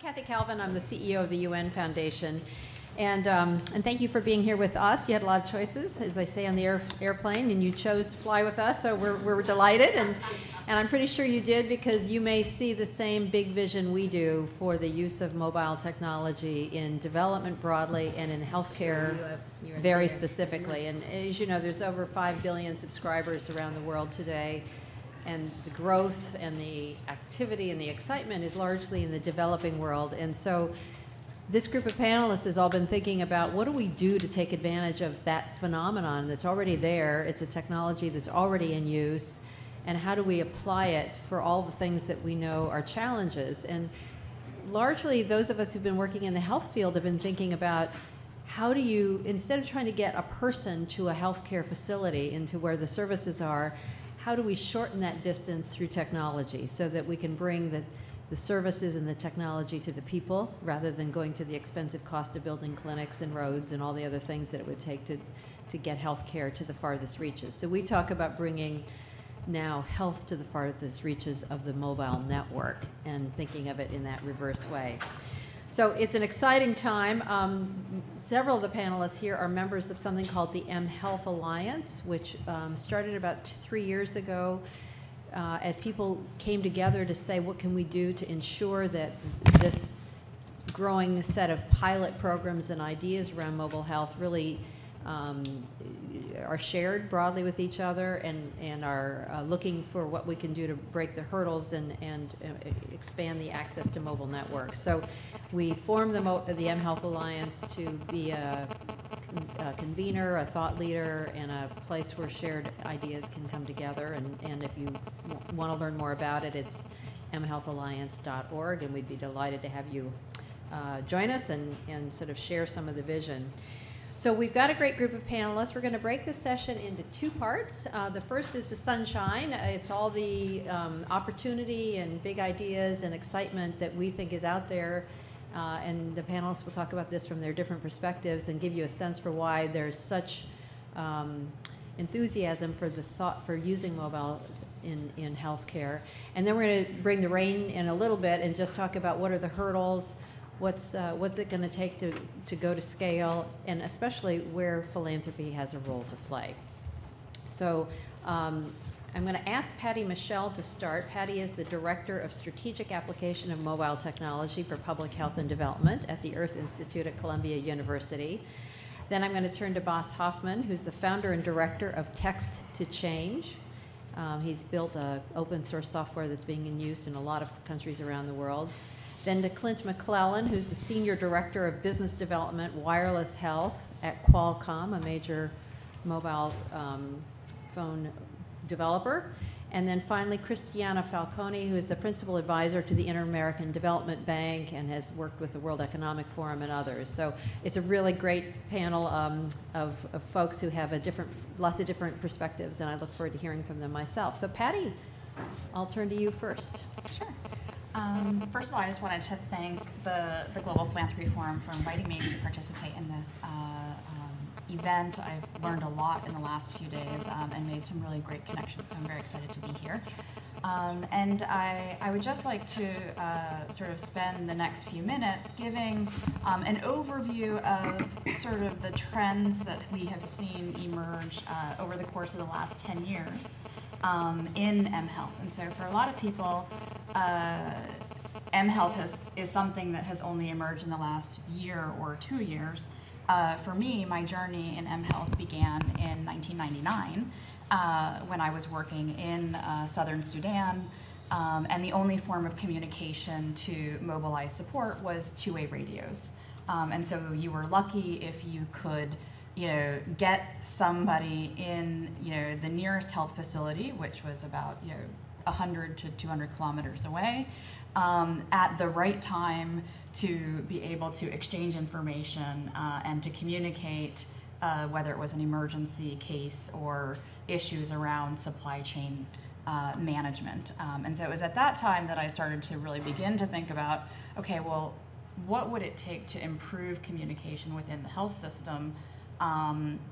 Kathy Calvin. I'm the CEO of the UN Foundation. And thank you for being here with us. You had a lot of choices, as they say on the airplane, and you chose to fly with us, so we're delighted. And I'm pretty sure you did because you may see the same big vision we do for the use of mobile technology in development broadly and in healthcare very specifically. And as you know, there's over 5 billion subscribers around the world today. And the growth and the activity and the excitement is largely in the developing world. And so this group of panelists has all been thinking about what do we do to take advantage of that phenomenon that's already there. It's a technology that's already in use. And how do we apply it for all the things that we know are challenges? And largely, those of us who've been working in the health field have been thinking about how do you, instead of trying to get a person to a healthcare facility into where the services are, how do we shorten that distance through technology so that we can bring the services and the technology to the people rather than going to the expensive cost of building clinics and roads and all the other things that it would take to get health care to the farthest reaches. So we talk about bringing now health to the farthest reaches of the mobile network and thinking of it in that reverse way. So it's an exciting time. Several of the panelists here are members of something called the mHealth Alliance, which started about 3 years ago as people came together to say, what can we do to ensure that this growing set of pilot programs and ideas around mobile health really are shared broadly with each other and are looking for what we can do to break the hurdles and expand the access to mobile networks. So we formed the mHealth Alliance to be a convener, a thought leader, and a place where shared ideas can come together. And if you want to learn more about it, it's mhealthalliance.org, and we'd be delighted to have you join us and sort of share some of the vision. So we've got a great group of panelists. We're going to break this session into 2 parts. The first is the sunshine. It's all the opportunity and big ideas and excitement that we think is out there. And the panelists will talk about this from their different perspectives and give you a sense for why there's such enthusiasm for the thought for using mobile in healthcare. And then we're going to bring the rain in a little bit and just talk about what are the hurdles, what's it going to take to go to scale, and especially where philanthropy has a role to play. So I'm going to ask Patty Mechael to start. Patty is the Director of Strategic Application of Mobile Technology for Public Health and Development at the Earth Institute at Columbia University. Then I'm going to turn to Bas Hoefman, who's the founder and director of Text to Change. He's built open source software that's being in use in a lot of countries around the world. Then to Clint McClellan, who's the Senior Director of Business Development Wireless Health at Qualcomm, a major mobile phone developer. And then finally, Cristiana Falcone, who is the Principal Advisor to the Inter-American Development Bank and has worked with the World Economic Forum and others. So it's a really great panel of folks who have lots of different perspectives, and I look forward to hearing from them myself. So Patty, I'll turn to you first. Sure. First of all, I just wanted to thank the Global Philanthropy Forum for inviting me to participate in this event. I've learned a lot in the last few days and made some really great connections, so I'm very excited to be here. And I would just like to sort of spend the next few minutes giving an overview of sort of the trends that we have seen emerge over the course of the last 10 years in mHealth. And so for a lot of people, mHealth is something that has only emerged in the last year or 2 years. For me, my journey in mHealth began in 1999 when I was working in southern Sudan, and the only form of communication to mobilize support was two-way radios. And so you were lucky if you could get somebody in the nearest health facility, which was about 100 to 200 kilometers away, at the right time to be able to exchange information and to communicate whether it was an emergency case or issues around supply chain management. And so it was at that time that I started to really begin to think about, okay, well, what would it take to improve communication within the health system,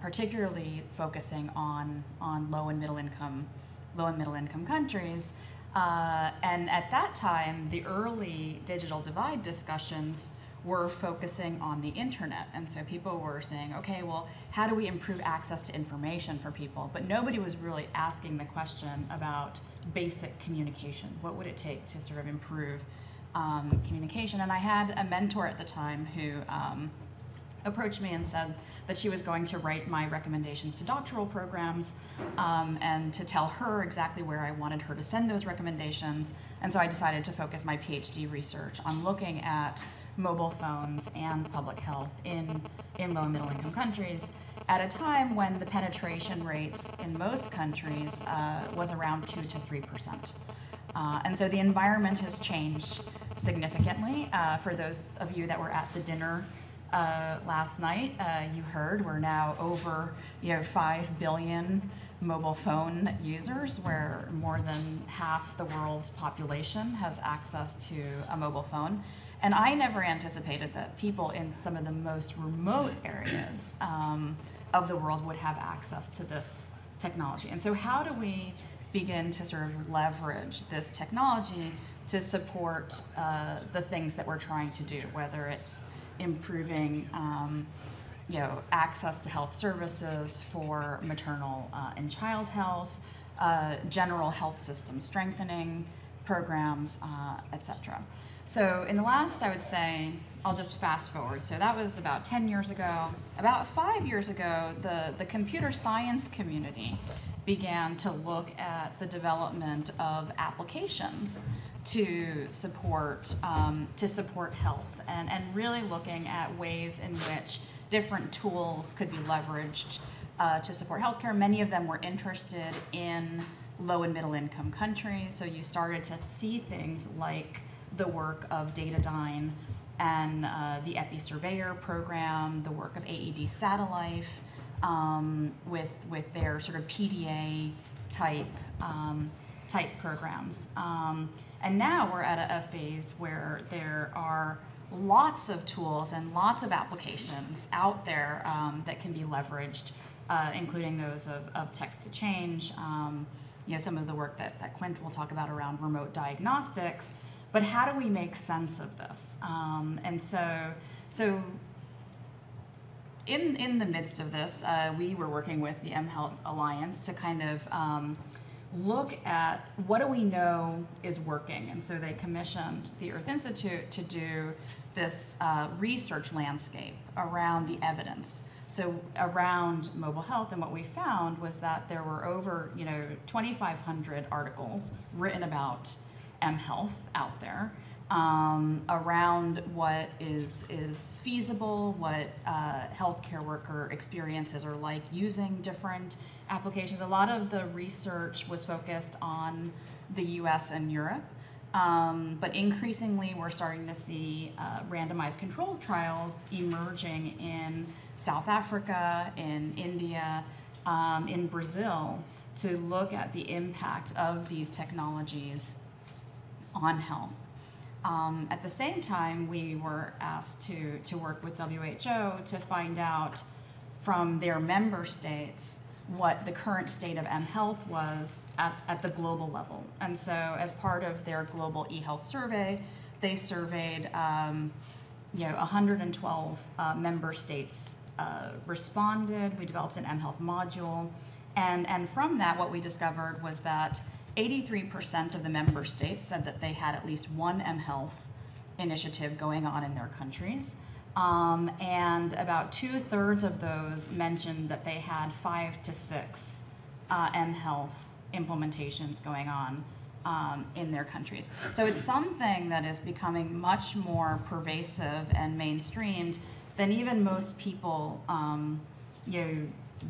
particularly focusing on low and middle income countries, And at that time, the early digital divide discussions were focusing on the internet. And so people were saying, okay, well, how do we improve access to information for people? But nobody was really asking the question about basic communication. What would it take to sort of improve communication? And I had a mentor at the time who approached me and said that she was going to write my recommendations to doctoral programs and to tell her exactly where I wanted her to send those recommendations. And so I decided to focus my PhD research on looking at mobile phones and public health in low and middle income countries at a time when the penetration rates in most countries was around 2 to 3%. And so the environment has changed significantly. For those of you that were at the dinner last night, you heard we're now over 5 billion mobile phone users, where more than half the world's population has access to a mobile phone. And I never anticipated that people in some of the most remote areas of the world would have access to this technology. And so how do we begin to sort of leverage this technology to support the things that we're trying to do, whether it's improving access to health services for maternal and child health, general health system strengthening programs, etc. So in the last, I would say, I'll just fast forward. So that was about 10 years ago. About 5 years ago, the computer science community began to look at the development of applications to support health, and really looking at ways in which different tools could be leveraged to support healthcare. Many of them were interested in low and middle income countries, so you started to see things like the work of Datadyne and the EpiSurveyor program, the work of AED Satellite, with their sort of PDA type programs. And now we're at a phase where there are lots of tools and lots of applications out there that can be leveraged, including those of text to change, some of the work that Clint will talk about around remote diagnostics. But how do we make sense of this? And so in the midst of this, we were working with the mHealth Alliance to kind of look at what do we know is working. And so they commissioned the Earth Institute to do this research landscape around the evidence. So around mobile health, and what we found was that there were over 2,500 articles written about mHealth out there around what is feasible, what healthcare worker experiences are like using different applications. A lot of the research was focused on the US and Europe, but increasingly we're starting to see randomized controlled trials emerging in South Africa, in India, in Brazil, to look at the impact of these technologies on health. At the same time, we were asked to work with WHO to find out from their member states what the current state of mHealth was at the global level. And so as part of their global eHealth survey, they surveyed 112 member states responded. We developed an mHealth module. And from that, what we discovered was that 83% of the member states said that they had at least one mHealth initiative going on in their countries. And about 2/3 of those mentioned that they had 5 to 6 mHealth implementations going on in their countries. So it's something that is becoming much more pervasive and mainstreamed than even most people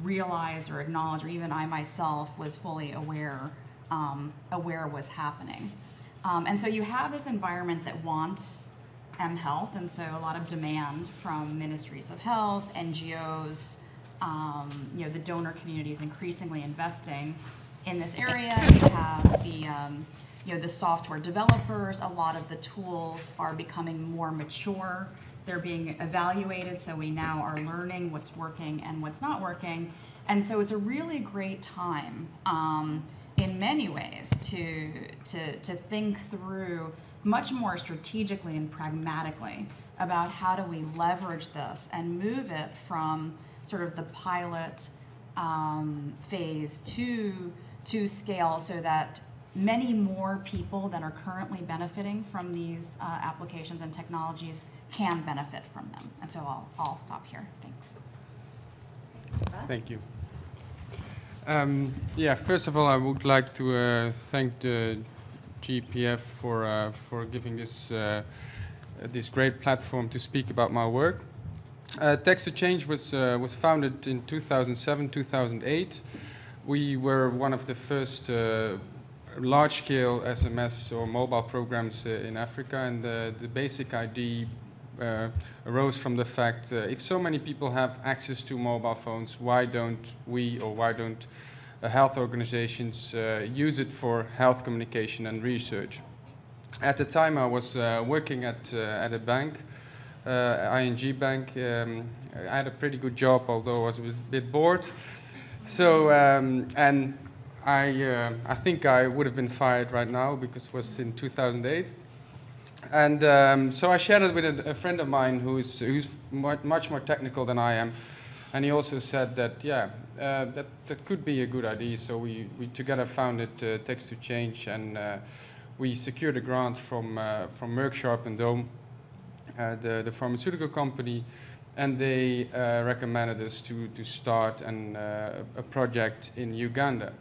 realize or acknowledge, or even I myself was fully aware was happening. And so you have this environment that wants mHealth, and so a lot of demand from ministries of health, NGOs, the donor community is increasingly investing in this area. You have the software developers. A lot of the tools are becoming more mature. They're being evaluated, so we now are learning what's working and what's not working. And so it's a really great time in in many ways to think through much more strategically and pragmatically about how do we leverage this and move it from sort of the pilot phase to scale, so that many more people that are currently benefiting from these applications and technologies can benefit from them. And so I'll stop here. Thanks. Thank you. Yeah, first of all, I would like to thank the GPF for giving this great platform to speak about my work. Text to Change was founded in 2007, 2008. We were one of the first large-scale SMS or mobile programs in Africa, and the basic idea arose from the fact if so many people have access to mobile phones, why don't we, or why don't health organizations use it for health communication and research? At the time, I was working at a bank, ING Bank. I had a pretty good job, although I was a bit bored. So, and I think I would have been fired right now because it was in 2008. And so I shared it with a friend of mine who's much more technical than I am. And he also said that, yeah, that could be a good idea. So we together founded Text to Change, and we secured a grant from Merck Sharp and Dome, the pharmaceutical company, and they recommended us to start a project in Uganda.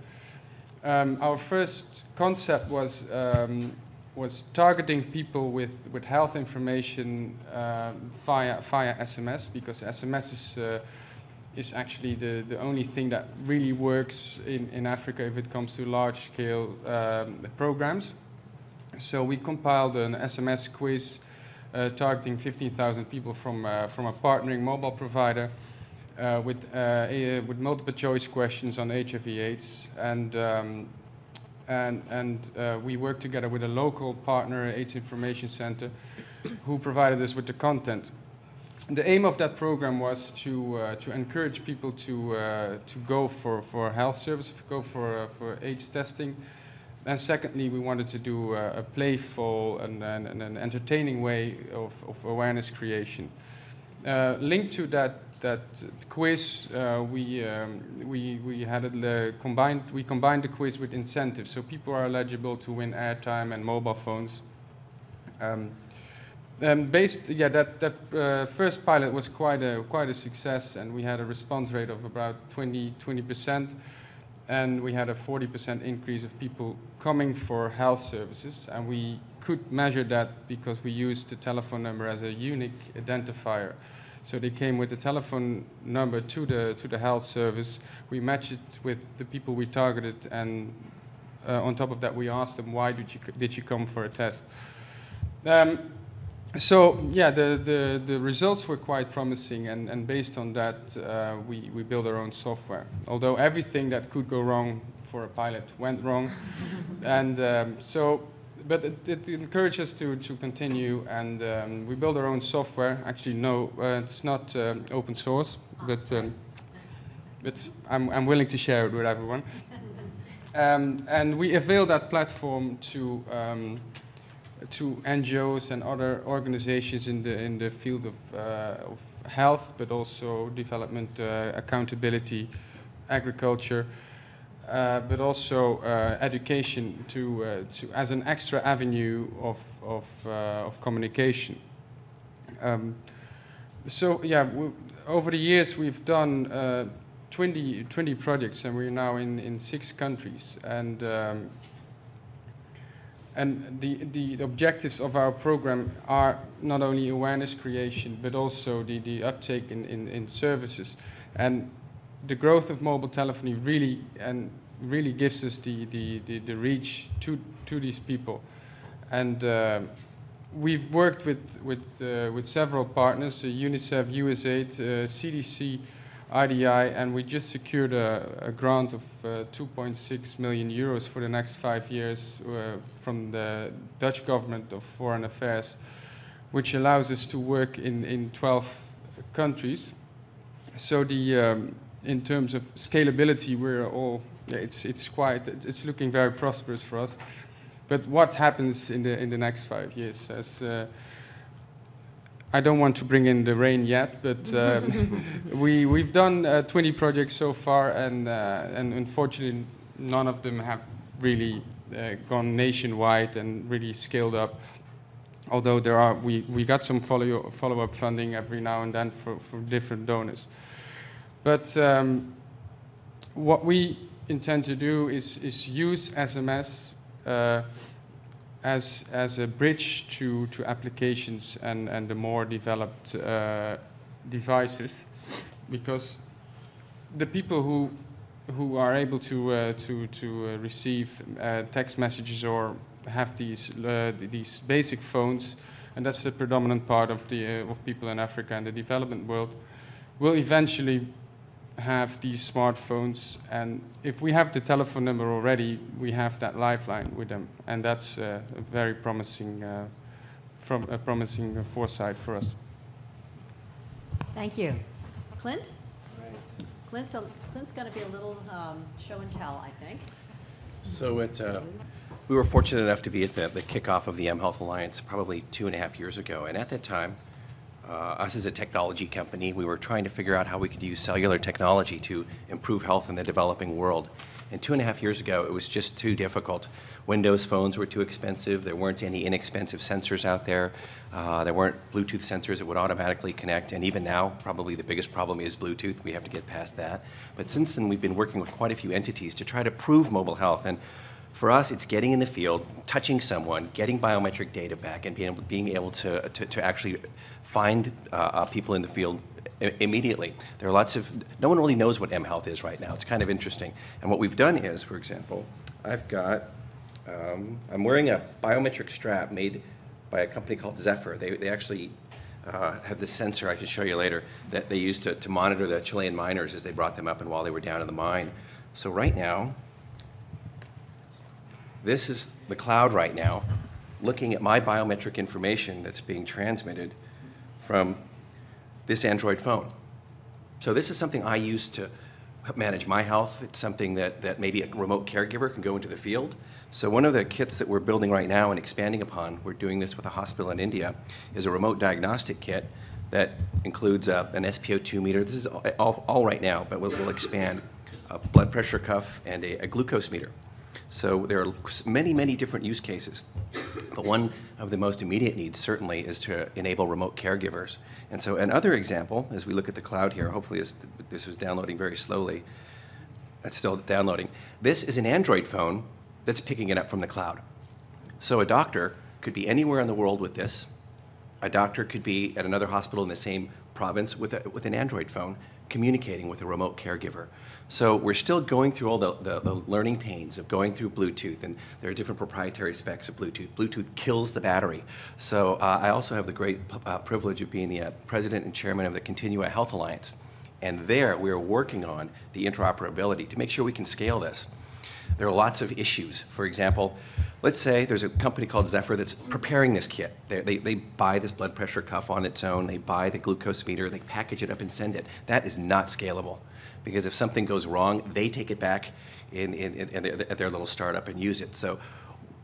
Our first concept was targeting people with health information via SMS, because SMS is actually the only thing that really works in Africa if it comes to large-scale programs. So we compiled an SMS quiz targeting 15,000 people from a partnering mobile provider with multiple choice questions on HIV/AIDS, and we worked together with a local partner, AIDS Information Center, who provided us with the content. The aim of that program was to encourage people to go for health service, go for AIDS testing. And secondly, we wanted to do a playful and an entertaining way of awareness creation. Linked to that quiz, we combined the quiz with incentives, so people are eligible to win airtime and mobile phones. That first pilot was quite a success, and we had a response rate of about 20%. And we had a 40% increase of people coming for health services, and we could measure that because we used the telephone number as a unique identifier. So they came with the telephone number to the health service. We matched it with the people we targeted, and on top of that, we asked them, why did you come for a test? So yeah, the results were quite promising, and based on that, we built our own software. Although everything that could go wrong for a pilot went wrong, and but it encouraged us to continue, and we built our own software. Actually, no, it's not open source, but I'm willing to share it with everyone. And we availed that platform to NGOs and other organizations in the field of health, but also development, accountability, agriculture, but also education to as an extra avenue of communication. So yeah, over the years we've done 20 projects, and we're now in 6 countries, and the objectives of our program are not only awareness creation, but also the uptake in services. And the growth of mobile telephony really gives us the reach to these people. And we've worked with several partners, UNICEF, USAID, CDC, IDI, and we just secured a grant of 2.6 million euros for the next 5 years from the Dutch government of Foreign Affairs, which allows us to work in 12 countries. So in terms of scalability, we're yeah, it's looking very prosperous for us. But what happens in the next 5 years? As I don't want to bring in the rain yet, but we've done 20 projects so far, and unfortunately none of them have really gone nationwide and really scaled up. Although we got some follow-up funding every now and then for different donors. But what we intend to do is use SMS as a bridge to applications and the more developed devices, because the people who are able to receive text messages or have these basic phones, and that's the predominant part of people in Africa and the development world, will eventually have these smartphones, and if we have the telephone number already, we have that lifeline with them, and that's a very promising foresight for us. Thank you. Clint? Clint's going to be a little show and tell, I think. So we were fortunate enough to be at the kickoff of the mHealth Alliance probably 2.5 years ago, and at that time, us as a technology company, we were trying to figure out how we could use cellular technology to improve health in the developing world. And 2.5 years ago, it was just too difficult. Windows phones were too expensive. There weren't any inexpensive sensors out there. There weren't Bluetooth sensors that would automatically connect. And even now, probably the biggest problem is Bluetooth. We have to get past that. But since then, we've been working with quite a few entities to try to prove mobile health. And for us, it's getting in the field, touching someone, getting biometric data back, and being able to actually find people in the field immediately. There are lots of, no one really knows what mHealth is right now. It's kind of interesting. And what we've done is, for example, I've got, I'm wearing a biometric strap made by a company called Zephyr. They actually have this sensor I can show you later that they used to monitor the Chilean miners as they brought them up and while they were down in the mine. So right now, this is the cloud right now, looking at my biometric information that's being transmitted from this Android phone. So this is something I use to manage my health. It's something that maybe a remote caregiver can go into the field. So one of the kits that we're building right now and expanding upon, we're doing this with a hospital in India, is a remote diagnostic kit that includes an SpO2 meter. This is all right now, but we'll expand, a blood pressure cuff and a glucose meter. So there are many, many different use cases. But one of the most immediate needs certainly is to enable remote caregivers. And so another example, as we look at the cloud here, hopefully this was downloading very slowly. It's still downloading. This is an Android phone that's picking it up from the cloud. So a doctor could be anywhere in the world with this. A doctor could be at another hospital in the same province with an Android phone communicating with a remote caregiver. So we're still going through all the learning pains of going through Bluetooth, and there are different proprietary specs of Bluetooth. Bluetooth kills the battery. So I also have the great privilege of being the president and chairman of the Continua Health Alliance. And there we are working on the interoperability to make sure we can scale this. There are lots of issues. For example, let's say there's a company called Zephyr that's preparing this kit. They buy this blood pressure cuff on its own, they buy the glucose meter, they package it up and send it. That is not scalable, because if something goes wrong, they take it back at their little startup and use it. So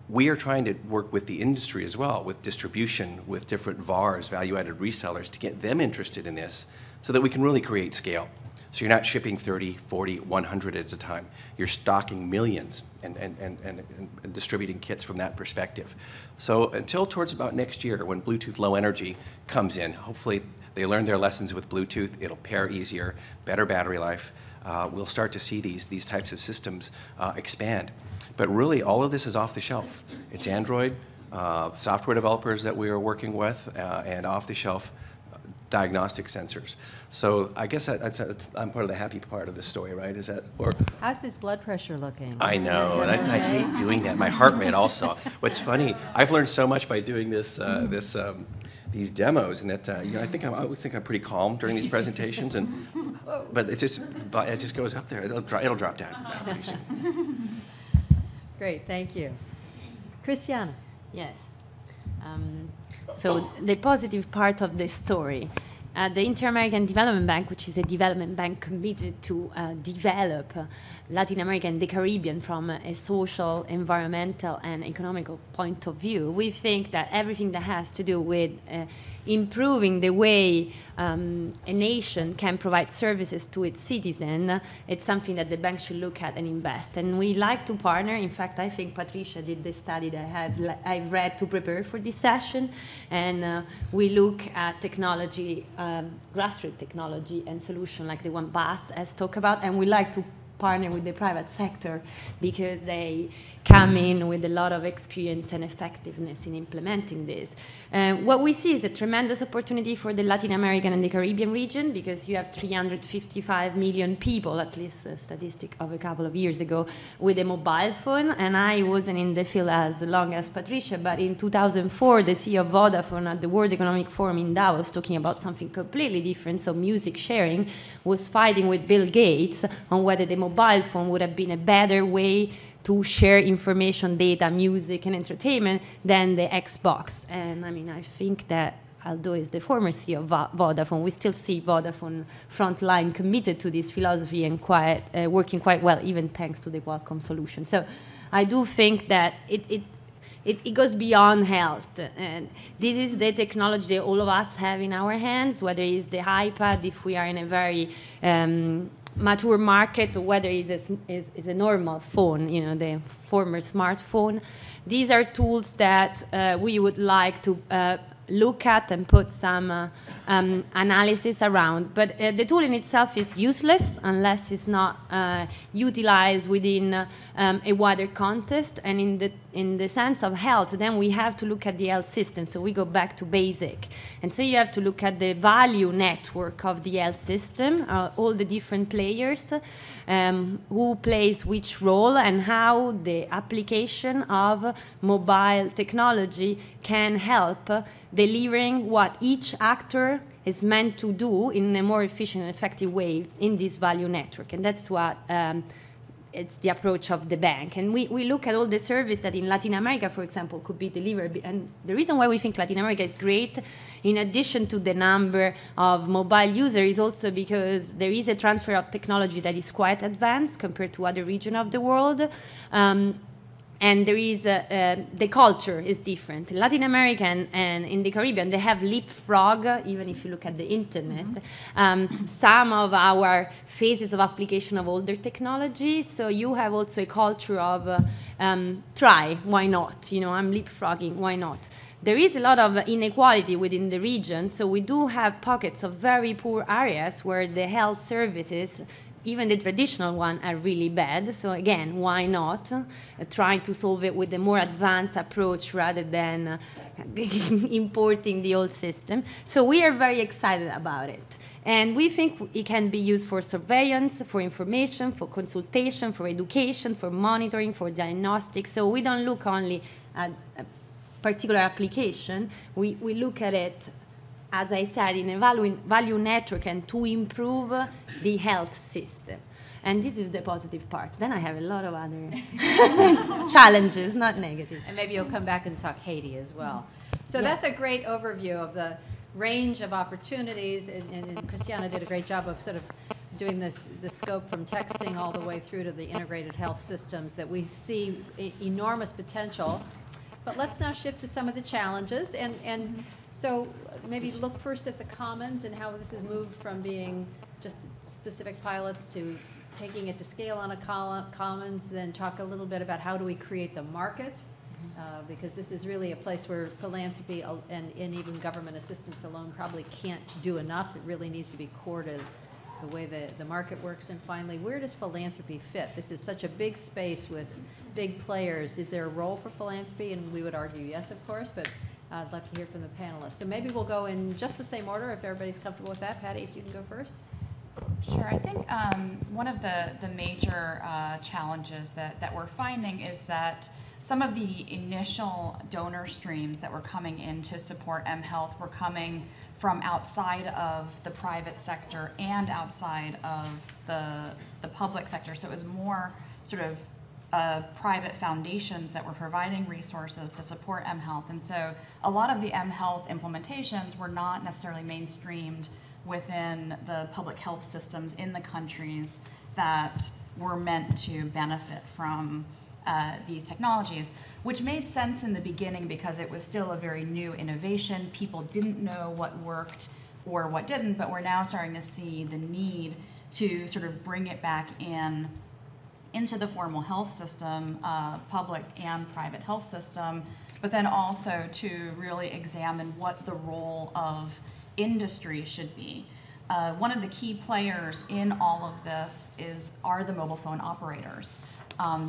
we are trying to work with the industry as well, with distribution, with different VARs, value-added resellers, to get them interested in this so that we can really create scale. So you're not shipping 30, 40, 100 at a time. You're stocking millions and distributing kits from that perspective. So until towards about next year, when Bluetooth Low Energy comes in, hopefully they learn their lessons with Bluetooth. It'll pair easier, better battery life. We'll start to see these types of systems expand. But really, all of this is off the shelf. It's Android, software developers that we are working with, and off-the-shelf diagnostic sensors. So I guess I'm part of the happy part of the story, right? Is that, or How's his blood pressure looking? I know, and I hate doing that. My heart rate also. What's funny, I've learned so much by doing this, these demos, and that I always think I'm pretty calm during these presentations, but it just goes up there. It'll drop down pretty soon. Great, thank you. Cristiana. Yes. So the positive part of the story The Inter-American Development Bank, which is a development bank committed to develop Latin America and the Caribbean from a social, environmental, and economical point of view, we think that everything that has to do with improving the way a nation can provide services to its citizen, it's something that the bank should look at and invest. And we like to partner. In fact, I think Patricia did the study that I've read to prepare for this session. And we look at technology, grassroots technology and solution like the one Bas has talked about. And we like to partner with the private sector because they come in with a lot of experience and effectiveness in implementing this. What we see is a tremendous opportunity for the Latin American and the Caribbean region because you have 355 million people, at least a statistic of a couple of years ago, with a mobile phone. And I wasn't in the field as long as Patricia, but in 2004, the CEO of Vodafone at the World Economic Forum in Davos, talking about something completely different, so music sharing, was fighting with Bill Gates on whether the mobile phone would have been a better way to share information, data, music, and entertainment than the Xbox. And I mean, I think that although he's the former CEO of Vodafone, we still see Vodafone frontline committed to this philosophy and working quite well, even thanks to the Qualcomm solution. So I do think that it goes beyond health. And this is the technology that all of us have in our hands, whether it's the iPad, if we are in a very mature market, or whether it's a normal phone, you know, the former smartphone. These are tools that we would like to look at and put some analysis around. But the tool in itself is useless unless it's not utilized within a wider context. And in the sense of health, then we have to look at the health system. So we go back to basic. And so you have to look at the value network of the health system, all the different players, who plays which role, and how the application of mobile technology can help delivering what each actor is meant to do in a more efficient and effective way in this value network. And that's what it's the approach of the bank. And we look at all the service that in Latin America, for example, could be delivered. And the reason why we think Latin America is great, in addition to the number of mobile users, is also because there is a transfer of technology that is quite advanced compared to other regions of the world. And there is the culture is different. In Latin America and in the Caribbean, they have leapfrog, even if you look at the internet, some of our phases of application of older technology. So you have also a culture of try, why not? You know, I'm leapfrogging, why not? There is a lot of inequality within the region, so we do have pockets of very poor areas where the health services, even the traditional one, are really bad. So again, why not try to solve it with a more advanced approach rather than importing the old system? So we are very excited about it. And we think it can be used for surveillance, for information, for consultation, for education, for monitoring, for diagnostics. So we don't look only at a particular application. We look at it, as I said, in a value network and to improve the health system. And this is the positive part. Then I have a lot of other challenges, not negative. And maybe you'll come back and talk Haiti as well. So yes, that's a great overview of the range of opportunities. And Cristiana did a great job of sort of doing the scope from texting all the way through to the integrated health systems that we see enormous potential. But let's now shift to some of the challenges. And so maybe look first at the commons and how this has moved from being just specific pilots to taking it to scale on a commons, then talk a little bit about how do we create the market, because this is really a place where philanthropy and even government assistance alone probably can't do enough. It really needs to be core to the way the market works. And finally, where does philanthropy fit? This is such a big space with big players. Is there a role for philanthropy? And we would argue yes, of course, but I'd like to hear from the panelists. So maybe we'll go in just the same order if everybody's comfortable with that. Patty, if you can go first. Sure. I think one of the major challenges that we're finding is that some of the initial donor streams that were coming in to support mHealth were coming from outside of the private sector and outside of the public sector. So it was more sort of private foundations that were providing resources to support mHealth. And so a lot of the mHealth implementations were not necessarily mainstreamed within the public health systems in the countries that were meant to benefit from these technologies, which made sense in the beginning because it was still a very new innovation. People didn't know what worked or what didn't, but we're now starting to see the need to sort of bring it back into the formal health system, public and private health system, but then also to really examine what the role of industry should be. One of the key players in all of this are the mobile phone operators.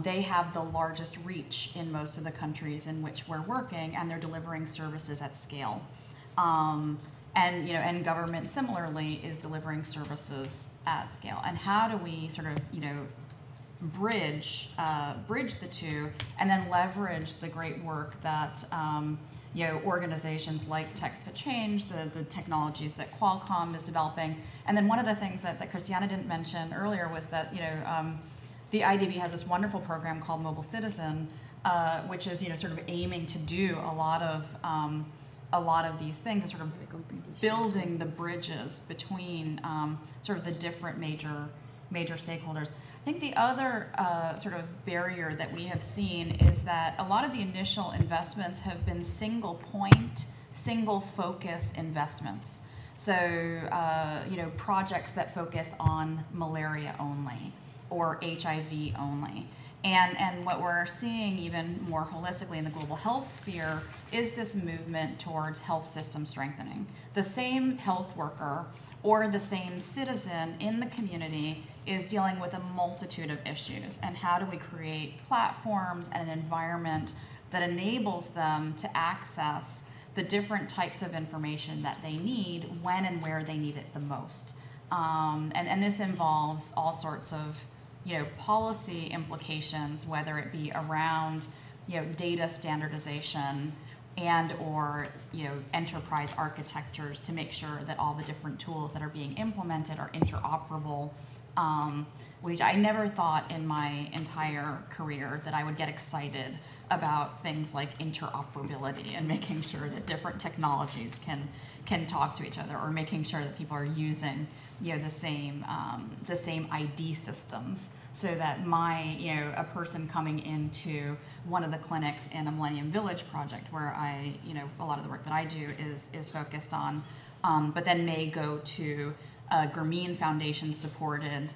They have the largest reach in most of the countries in which we're working, and they're delivering services at scale. And government similarly is delivering services at scale. And how do we sort of bridge the two, and then leverage the great work that organizations like Text to Change, the technologies that Qualcomm is developing. And then one of the things that Cristiana didn't mention earlier was that the IDB has this wonderful program called Mobile Citizen, which is sort of aiming to do a lot of these things, and sort of building the bridges between sort of the different major stakeholders. I think the other sort of barrier that we have seen is that a lot of the initial investments have been single point, single focus investments. So, projects that focus on malaria only or HIV only. And what we're seeing even more holistically in the global health sphere is this movement towards health system strengthening. The same health worker or the same citizen in the community is dealing with a multitude of issues. And how do we create platforms and an environment that enables them to access the different types of information that they need when and where they need it the most? And this involves all sorts of policy implications, whether it be around data standardization and or enterprise architectures to make sure that all the different tools that are being implemented are interoperable, which I never thought in my entire career that I would get excited about things like interoperability and making sure that different technologies can talk to each other, or making sure that people are using the same ID systems, so that a person coming into one of the clinics in a Millennium Village project, where a lot of the work that I do is focused on, but then may go to a Grameen Foundation supported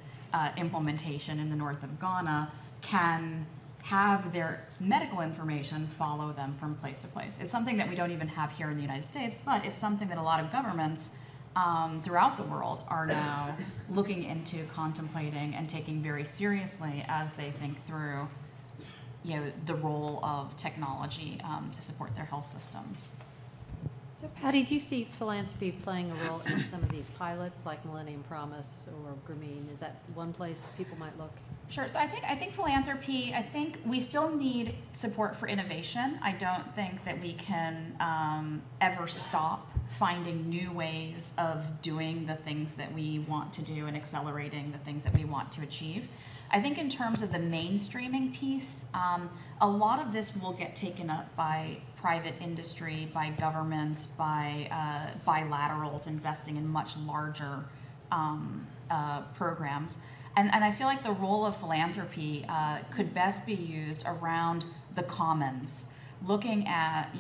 implementation in the north of Ghana, can have their medical information follow them from place to place. It's something that we don't even have here in the United States, but it's something that a lot of governments throughout the world are now looking into, contemplating, and taking very seriously as they think through the role of technology to support their health systems. So Patty, do you see philanthropy playing a role in some of these pilots like Millennium Promise or Grameen? Is that one place people might look? Sure. So I think philanthropy, I think we still need support for innovation. I don't think that we can ever stop finding new ways of doing the things that we want to do and accelerating the things that we want to achieve. I think in terms of the mainstreaming piece, a lot of this will get taken up by private industry, by governments, by bilaterals investing in much larger programs. And I feel like the role of philanthropy could best be used around the commons, looking at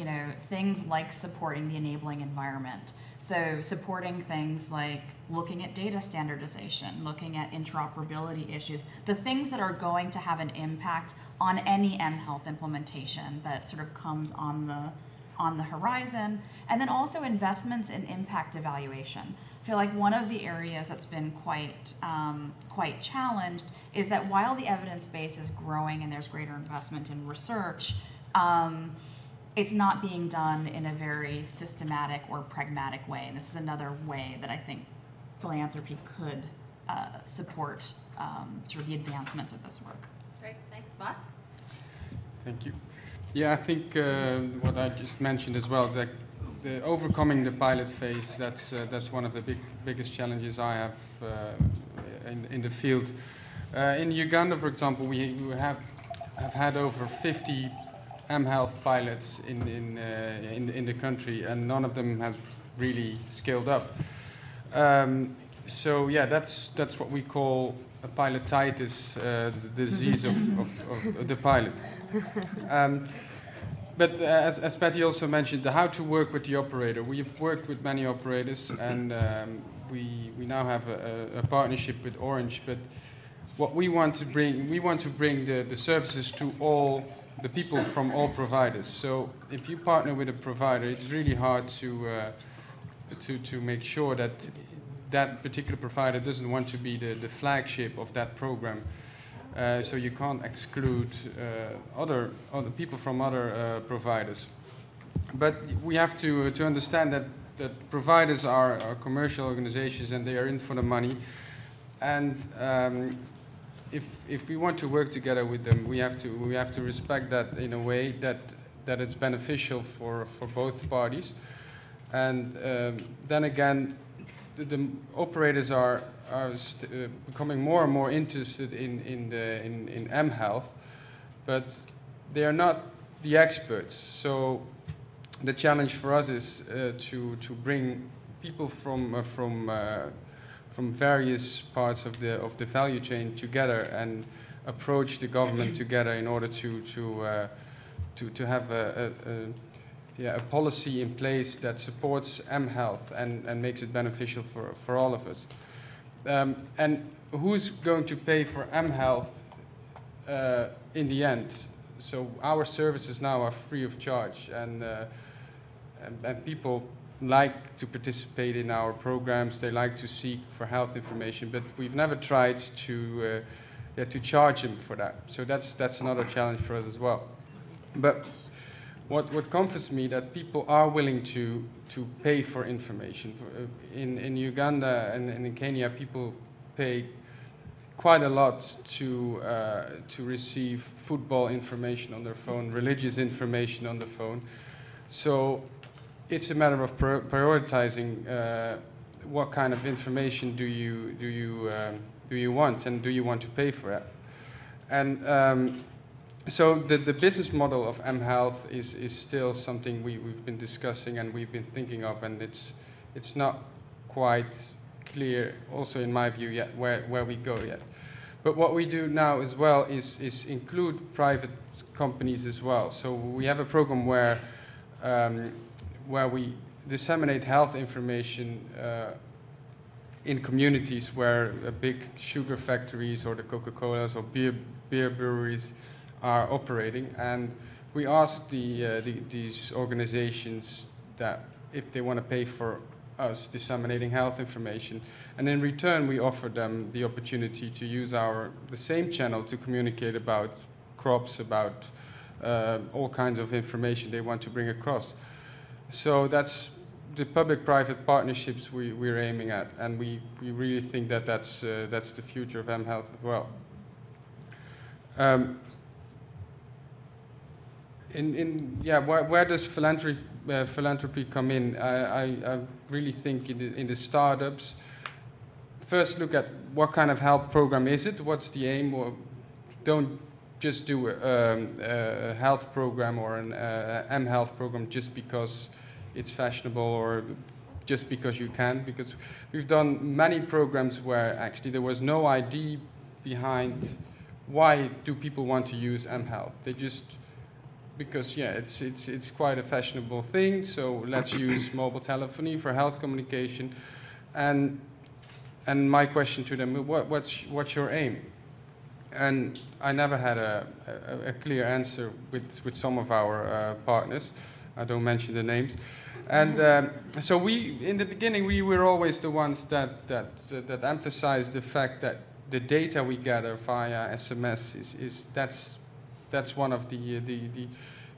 things like supporting the enabling environment. So supporting things like looking at data standardization, looking at interoperability issues, the things that are going to have an impact on any mHealth implementation that sort of comes on the horizon, and then also investments in impact evaluation. I feel like one of the areas that's been quite challenged is that while the evidence base is growing and there's greater investment in research, it's not being done in a very systematic or pragmatic way. And this is another way that I think philanthropy could support sort of the advancement of this work. Great, thanks, Bas. Thank you. Yeah, I think what I just mentioned as well, that the overcoming the pilot phase, that's one of the biggest challenges I have in the field. In Uganda, for example, we have have had over 50 mHealth pilots in the country, and none of them has really scaled up. So yeah, that's what we call a pilotitis, the disease of the pilot. But as Patty also mentioned, how to work with the operator. We've worked with many operators, and we now have a partnership with Orange. But what we want to bring the services to all the people from all providers. So if you partner with a provider, it's really hard to make sure that that particular provider doesn't want to be the flagship of that program. So you can't exclude other people from other providers. But we have to understand that providers are commercial organizations, and they are in for the money. And if we want to work together with them, we have to respect that in a way that it's beneficial for both parties. And then again, the operators are becoming more and more interested in mHealth, but they are not the experts. So the challenge for us is to bring people from various parts of the value chain together and approach the government together in order to have a policy in place that supports mHealth and makes it beneficial for all of us. And who's going to pay for mHealth in the end? So our services now are free of charge, and people like to participate in our programs. They like to seek for health information, but we've never tried to charge them for that. So that's another challenge for us as well. But what comforts me that people are willing to pay for information. In Uganda and in Kenya, people pay quite a lot to receive football information on their phone, religious information on the phone. So it's a matter of prioritizing what kind of information do you want, and do you want to pay for it? And so the business model of mHealth is still something we've been discussing and we've been thinking of, and it's not quite clear, also in my view, yet where we go yet. But what we do now as well is include private companies as well. So we have a program where we disseminate health information in communities where big sugar factories or the Coca-Colas or beer breweries are operating, and we ask these organizations that if they want to pay for us disseminating health information, and in return we offer them the opportunity to use the same channel to communicate about crops, about all kinds of information they want to bring across. So that's the public-private partnerships we're aiming at, and we really think that's the future of mHealth as well. Where does philanthropy come in? I really think in the startups. First, look at what kind of health program is it? What's the aim? Or don't just do a health program or an mHealth program just because it's fashionable or just because you can. Because we've done many programs where actually there was no idea behind why do people want to use mHealth. They just because it's quite a fashionable thing, so let's use mobile telephony for health communication. And my question to them, what's your aim? And I never had a clear answer with some of our partners. I don't mention the names. And so in the beginning, we were always the ones that emphasized the fact that the data we gather via SMS that's one of the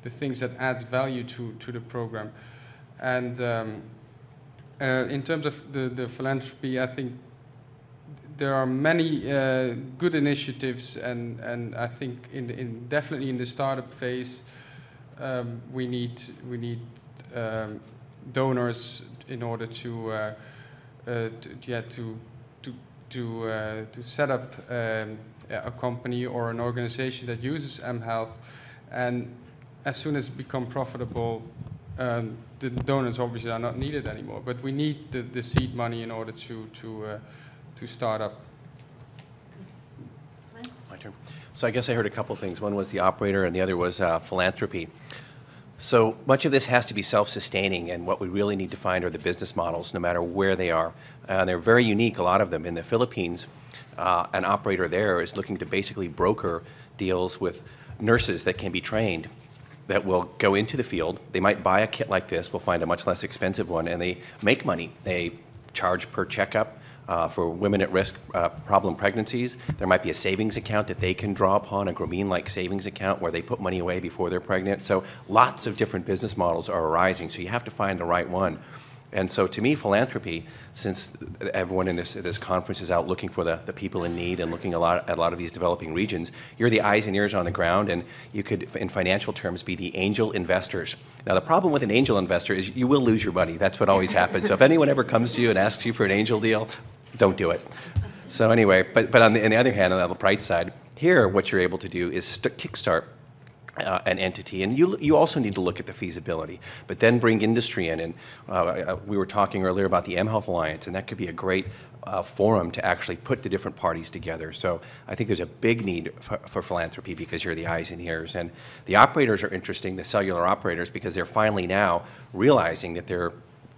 things that adds value to the program. And in terms of the philanthropy, I think there are many good initiatives, and I think definitely in the startup phase, we need donors in order to set up a company or an organization that uses mHealth, and as soon as it becomes profitable, the donuts obviously are not needed anymore. But we need the seed money in order to start up. My turn. So I guess I heard a couple things. One was the operator, and the other was philanthropy. So much of this has to be self-sustaining, and what we really need to find are the business models, no matter where they are. They're very unique, a lot of them. In the Philippines, an operator there is looking to basically broker deals with nurses that can be trained that will go into the field. They might buy a kit like this. We'll find a much less expensive one, and they make money. They charge per checkup. For women at risk problem pregnancies, there might be a savings account that they can draw upon, a Grameen-like savings account where they put money away before they're pregnant. So lots of different business models are arising, so you have to find the right one. And so to me, philanthropy, since everyone in this conference is out looking for the people in need and looking at a lot of these developing regions, you're the eyes and ears on the ground, and you could, in financial terms, be the angel investors. Now, the problem with an angel investor is you will lose your money. That's what always happens. So if anyone ever comes to you and asks you for an angel deal, don't do it. So anyway, but on the other hand, on the bright side, here what you're able to do is kickstart an entity, and you also need to look at the feasibility, but then bring industry in. And we were talking earlier about the mHealth Alliance, and that could be a great forum to actually put the different parties together. So I think there's a big need for philanthropy because you're the eyes and ears. And the operators are interesting, the cellular operators, because they're finally now realizing that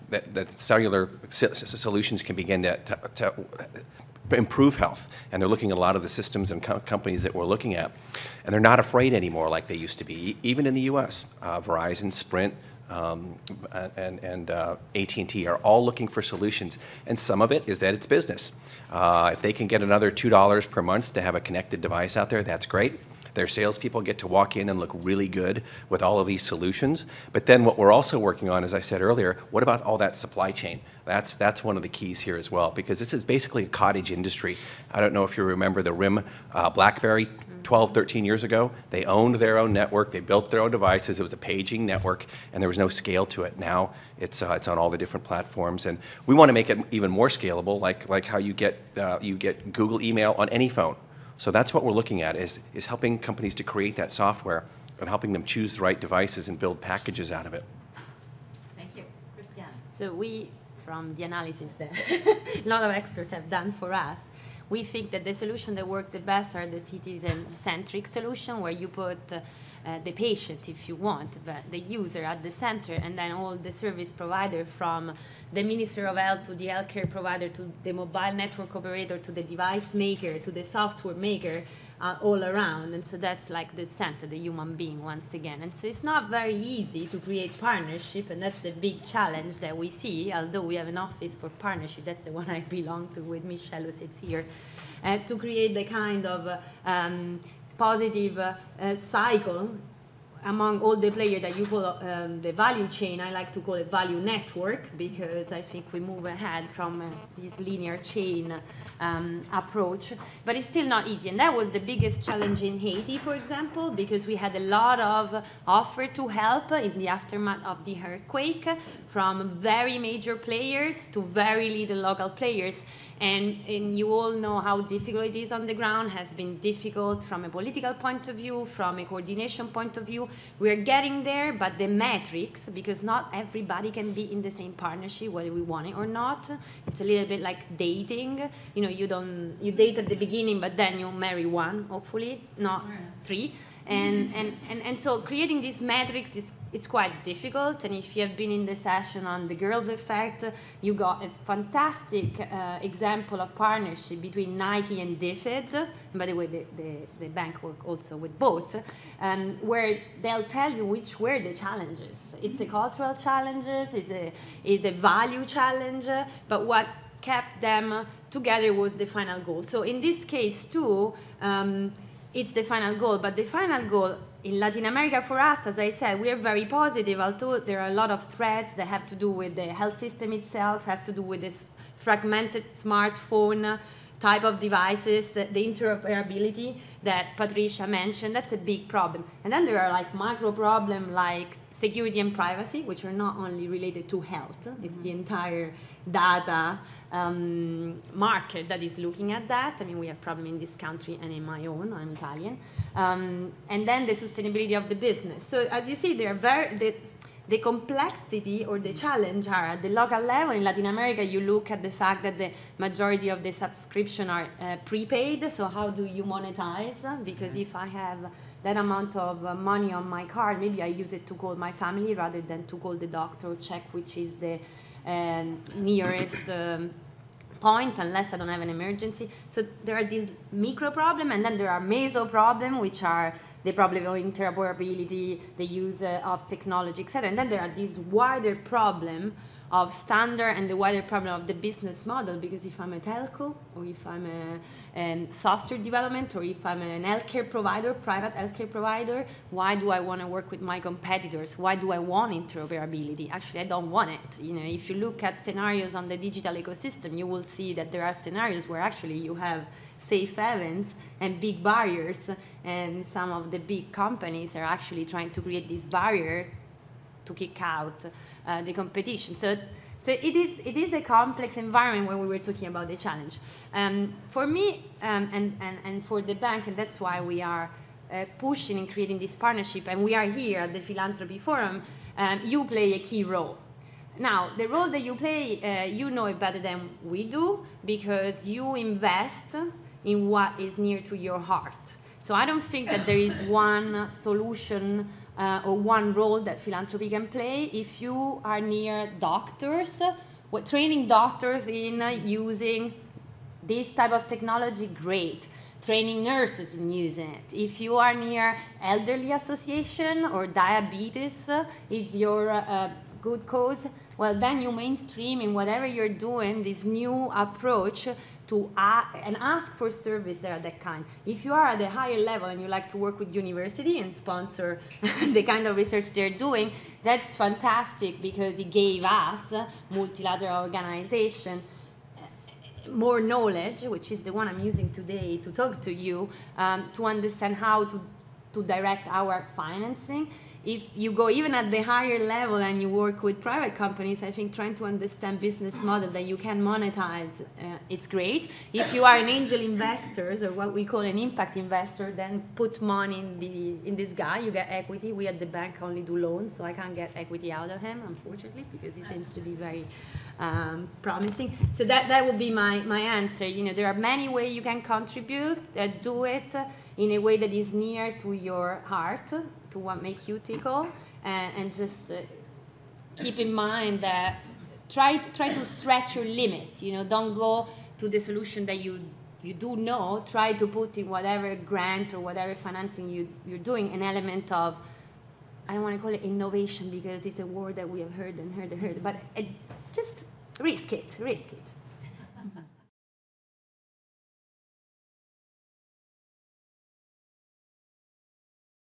that cellular solutions can begin to improve health. And they're looking at a lot of the systems and companies that we're looking at. And they're not afraid anymore like they used to be, even in the US. Verizon, Sprint, and AT&T are all looking for solutions. And some of it is that it's business. If they can get another $2 per month to have a connected device out there, that's great. Their salespeople get to walk in and look really good with all of these solutions. But then what we're also working on, as I said earlier, what about all that supply chain? That's one of the keys here as well, because this is basically a cottage industry. I don't know if you remember the RIM BlackBerry 12, 13 years ago. They owned their own network. They built their own devices. It was a paging network, and there was no scale to it. Now it's on all the different platforms, and we want to make it even more scalable, like how you get Google email on any phone. So that's what we're looking at, is helping companies to create that software and helping them choose the right devices and build packages out of it. Thank you. Cristiana. So we, from the analysis that a lot of experts have done for us, we think that the solution that work the best are the citizen-centric solution, where you put the patient, if you want, but the user at the center, and then all the service provider, from the Minister of Health to the healthcare provider to the mobile network operator to the device maker to the software maker, all around. And so that's like the center, the human being, once again. And so it's not very easy to create partnership, and that's the big challenge that we see, although we have an office for partnership. That's the one I belong to with Mechael, who sits here, to create the kind of positive cycle among all the players that you call the value chain. I like to call it value network, because I think we move ahead from this linear chain approach. But it's still not easy. And that was the biggest challenge in Haiti, for example, because we had a lot of offer to help in the aftermath of the earthquake, from very major players to very little local players. And you all know how difficult it is on the ground. Has been difficult from a political point of view, from a coordination point of view. We're getting there, but the metrics, because not everybody can be in the same partnership, whether we want it or not. It's a little bit like dating. You know, you date at the beginning, but then you marry one, hopefully, not three. And so creating these metrics it's quite difficult. And if you have been in the session on the Girls Effect, you got a fantastic example of partnership between Nike and DFID. And by the way, the bank work also with both, where they'll tell you which were the challenges. It's a cultural challenges, it's a value challenge, but what kept them together was the final goal. So in this case too, it's the final goal, but the final goal in Latin America for us, as I said, we are very positive, although there are a lot of threats that have to do with the health system itself, have to do with this fragmented smartphone type of devices, the interoperability that Patricia mentioned, that's a big problem. And then there are like micro problems like security and privacy, which are not only related to health, it's the entire data market that is looking at that. I mean, we have problem in this country and in my own, I'm Italian. And then the sustainability of the business. So as you see, they are the complexity or the challenge are at the local level. In Latin America, you look at the fact that the majority of the subscription are prepaid, so how do you monetize? Because if I have that amount of money on my card, maybe I use it to call my family rather than to call the doctor or check which is the nearest point, unless I don't have an emergency. So there are these micro problems, and then there are meso problems, which are the problem of interoperability, the use of technology, etc. And then there are these wider problem of standard and the wider problem of the business model, because if I'm a telco, or if I'm a software development, or if I'm an healthcare provider, private healthcare provider, why do I want to work with my competitors? Why do I want interoperability? Actually, I don't want it. You know, if you look at scenarios on the digital ecosystem, you will see that there are scenarios where actually you have safe havens and big barriers, and some of the big companies are actually trying to create this barrier to kick out the competition. So it is a complex environment when we were talking about the challenge. For me and for the bank, and that's why we are pushing and creating this partnership, and we are here at the Philanthropy Forum, you play a key role. Now, the role that you play, you know it better than we do, because you invest in what is near to your heart. So I don't think that there is one solution or one role that philanthropy can play. If you are near doctors, training doctors in using this type of technology, great. Training nurses in using it. If you are near elderly association or diabetes, it's your good cause, well, then you mainstream in whatever you're doing this new approach to and ask for service that are that kind. If you are at a higher level and you like to work with university and sponsor the kind of research they're doing, that's fantastic, because it gave us, multilateral organization, more knowledge, which is the one I'm using today to talk to you, to understand how to direct our financing. If you go even at the higher level and you work with private companies, I think trying to understand business model that you can monetize, it's great. If you are an angel investor, or what we call an impact investor, then put money in this guy, you get equity. We at the bank only do loans, so I can't get equity out of him, unfortunately, because he seems to be very promising. So that would be my answer. You know, there are many ways you can contribute. Do it in a way that is near to your heart, to what makes you tickle, and just keep in mind that try to stretch your limits. You know, don't go to the solution that you do know. Try to put in whatever grant or whatever financing you're doing an element of, I don't want to call it innovation because it's a word that we have heard, but just risk it.